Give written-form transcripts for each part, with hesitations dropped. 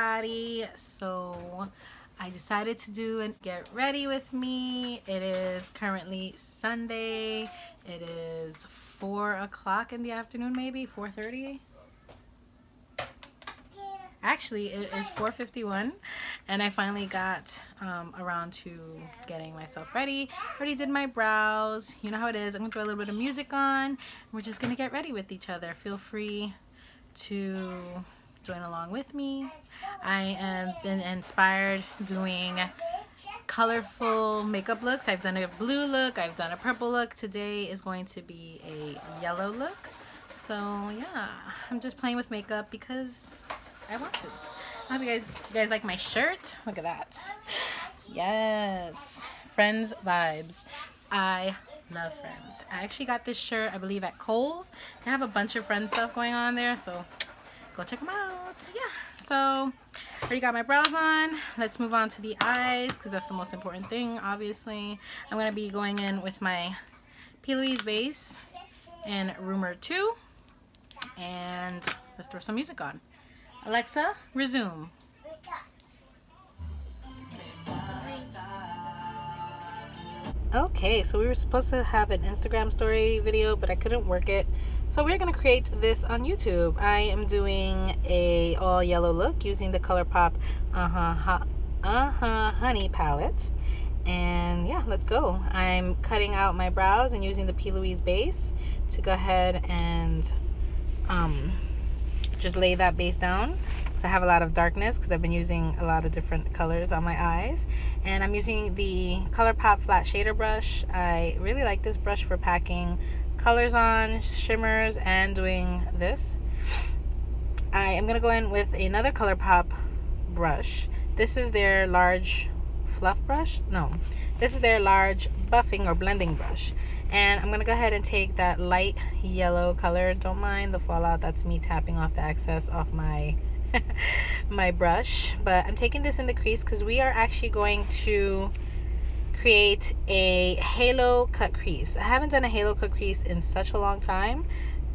everybody. So I decided to do and get ready with me. It is currently Sunday. It is 4 o'clock in the afternoon, maybe 4:30. Actually, it is 4:51, and I finally got around to getting myself ready. Already did my brows. You know how it is. I'm gonna throw a little bit of music on. We're just gonna get ready with each other. Feel free to join along with me. I have been inspired doing colorful makeup looks. I've done a blue look, I've done a purple look. Today is going to be a yellow look. So yeah, I'm just playing with makeup because I want to. I hope you guys like my shirt. Look at that. Yes, Friends vibes. I love Friends. I actually got this shirt, I believe, at Kohl's. They have a bunch of Friends stuff going on there, so go check them out. Yeah, so already got my brows on. Let's move on to the eyes because that's the most important thing, obviously. I'm going to be going in with my P. Louise base in Rumor 2. And let's throw some music on. Alexa, resume. Okay, so we were supposed to have an Instagram story video, but I couldn't work it. So we're going to create this on YouTube. I am doing a all yellow look using the ColourPop Honey palette. And yeah, let's go. I'm cutting out my brows and using the P. Louise base to go ahead and just lay that base down. So I have a lot of darkness because I've been using a lot of different colors on my eyes. And I'm using the ColourPop flat shader brush. I really like this brush for packing colors on, shimmers, and doing this. I am going to go in with another ColourPop brush. This is their large fluff brush. No, this is their large buffing or blending brush. And I'm going to go ahead and take that light yellow color. Don't mind the fallout. That's me tapping off the excess off my my brush. But I'm taking this in the crease because we are actually going to create a halo cut crease. I haven't done a halo cut crease in such a long time.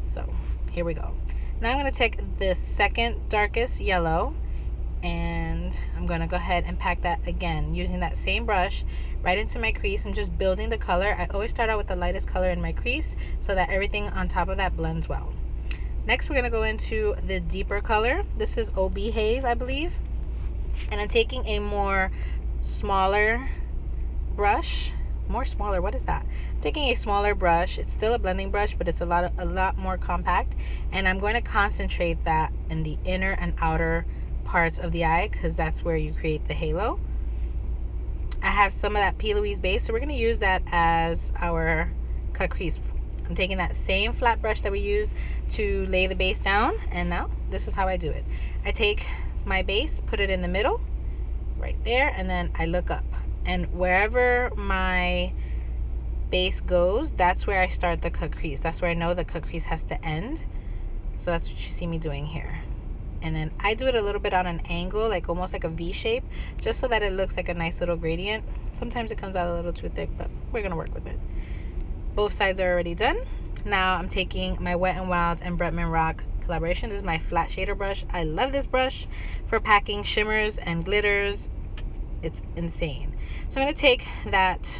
So here we go. Now I'm going to take the second darkest yellow and I'm going to go ahead and pack that again using that same brush right into my crease. I'm just building the color. I always start out with the lightest color in my crease so that everything on top of that blends well. Next, we're going to go into the deeper color. This is Oh Behave, I believe. And I'm taking a more smaller brush. More smaller, what is that? I'm taking a smaller brush. It's still a blending brush, but it's a lot more compact. And I'm going to concentrate that in the inner and outer parts of the eye because that's where you create the halo. I have some of that P. Louise base, so we're going to use that as our cut crease. I'm taking that same flat brush that we used to lay the base down, and now this is how I do it. I take my base, put it in the middle, right there, and then I look up. And wherever my base goes, that's where I start the cut crease. That's where I know the cut crease has to end. So that's what you see me doing here. And then I do it a little bit on an angle, like almost like a V shape, just so that it looks like a nice little gradient. Sometimes it comes out a little too thick, but we're gonna work with it. Both sides are already done. Now I'm taking my Wet n Wild and Bretman Rock collaboration. This is my flat shader brush. I love this brush for packing shimmers and glitters. It's insane. So I'm gonna take that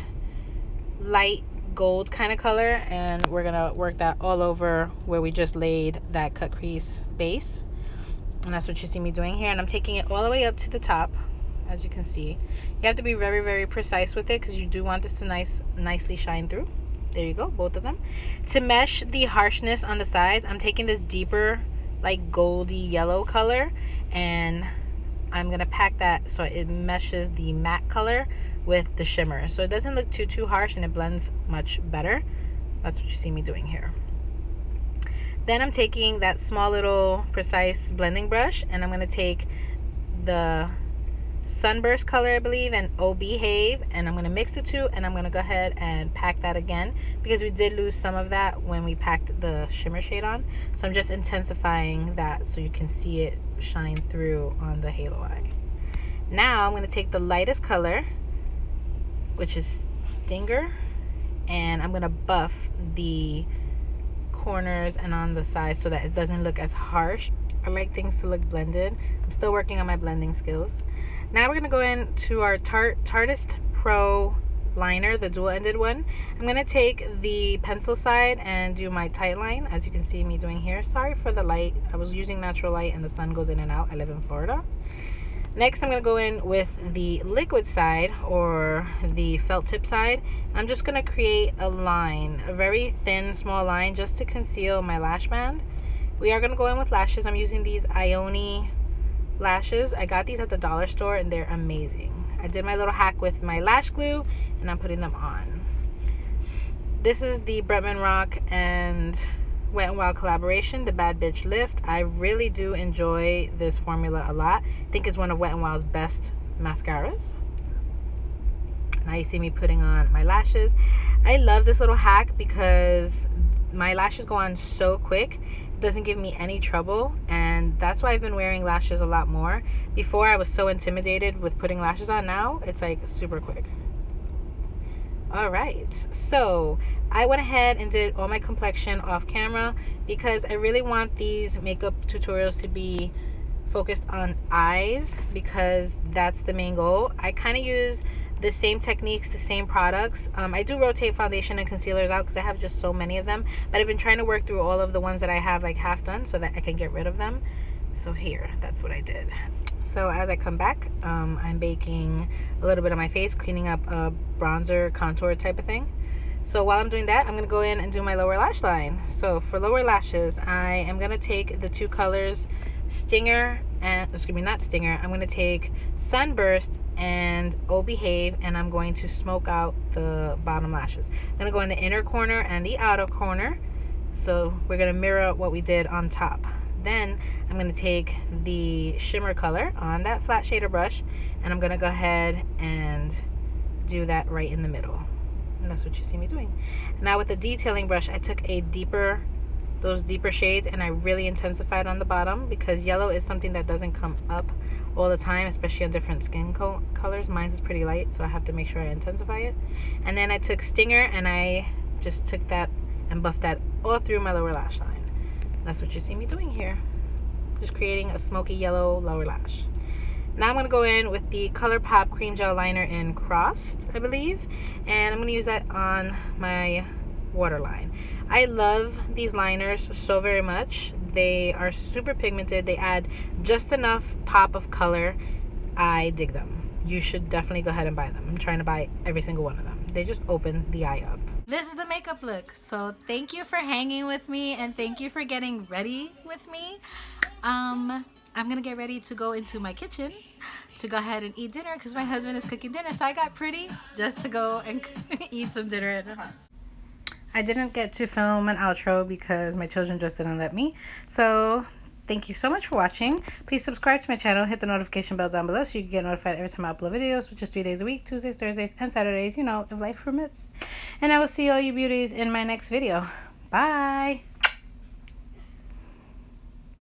light gold kind of color and we're gonna work that all over where we just laid that cut crease base. And that's what you see me doing here. And I'm taking it all the way up to the top, as you can see. You have to be very, very precise with it because you do want this to nicely shine through. There you go, both of them. To mesh the harshness on the sides, I'm taking this deeper, like goldy yellow color, and I'm gonna pack that so it meshes the matte color with the shimmer. So it doesn't look too harsh and it blends much better. That's what you see me doing here. Then I'm taking that small little precise blending brush and I'm gonna take the Sunburst color, I believe, and Oh Behave, and I'm gonna mix the two and I'm gonna go ahead and pack that again because we did lose some of that when we packed the shimmer shade on. So I'm just intensifying that so you can see it shine through on the halo eye. Now I'm gonna take the lightest color, which is Stinger, and I'm gonna buff the corners and on the sides so that it doesn't look as harsh. I like things to look blended. I'm still working on my blending skills. Now we're going to go into our Tartist Pro liner, the dual-ended one. I'm going to take the pencil side and do my tight line, as you can see me doing here. Sorry for the light. I was using natural light and the sun goes in and out. I live in Florida. Next, I'm going to go in with the liquid side, or the felt tip side. I'm just going to create a line, a very thin, small line, just to conceal my lash band. We are going to go in with lashes. I'm using these Ioni lashes. I got these at the dollar store and they're amazing. I did my little hack with my lash glue and I'm putting them on. This is the Bretman Rock and Wet n Wild collaboration, the Bad Bitch Lift. I really do enjoy this formula a lot. I think it's one of Wet n Wild's best mascaras. Now you see me putting on my lashes. I love this little hack because my lashes go on so quick. It doesn't give me any trouble, and that's why I've been wearing lashes a lot more. Before, I was so intimidated with putting lashes on. Now it's like super quick. All right, so I went ahead and did all my complexion off camera because I really want these makeup tutorials to be focused on eyes, because that's the main goal. I kind of use the same techniques, the same products. I do rotate foundation and concealers out because I have just so many of them, but I've been trying to work through all of the ones that I have like half done so that I can get rid of them. So here, that's what I did. So as I come back, I'm baking a little bit of my face, cleaning up a bronzer contour type of thing. So while I'm doing that, I'm going to go in and do my lower lash line. So for lower lashes, I am going to take the two colors Stinger and, excuse me, not Stinger. I'm going to take Sunburst and Oh Behave, and I'm going to smoke out the bottom lashes. I'm going to go in the inner corner and the outer corner. So we're going to mirror what we did on top. Then I'm going to take the shimmer color on that flat shader brush, and I'm going to go ahead and do that right in the middle. And that's what you see me doing. Now with the detailing brush, I took those deeper shades and I really intensified on the bottom, because yellow is something that doesn't come up all the time, especially on different skin colors. Mine is pretty light, so I have to make sure I intensify it. And then I took Stinger and I just took that and buffed that all through my lower lash line. That's what you see me doing here. Just creating a smoky yellow lower lash. Now I'm going to go in with the ColourPop Cream Gel Liner in Crossed, I believe. And I'm going to use that on my waterline. I love these liners so very much. They are super pigmented. They add just enough pop of color. I dig them. You should definitely go ahead and buy them. I'm trying to buy every single one of them. They just open the eye up. This is the makeup look. So thank you for hanging with me and thank you for getting ready with me. I'm gonna get ready to go into my kitchen to go ahead and eat dinner because my husband is cooking dinner. So I got pretty just to go and eat some dinner at the house. I didn't get to film an outro because my children just didn't let me. So thank you so much for watching. Please subscribe to my channel. Hit the notification bell down below so you can get notified every time I upload videos, which is 3 days a week, Tuesdays, Thursdays, and Saturdays, you know, if life permits. And I will see all you beauties in my next video. Bye.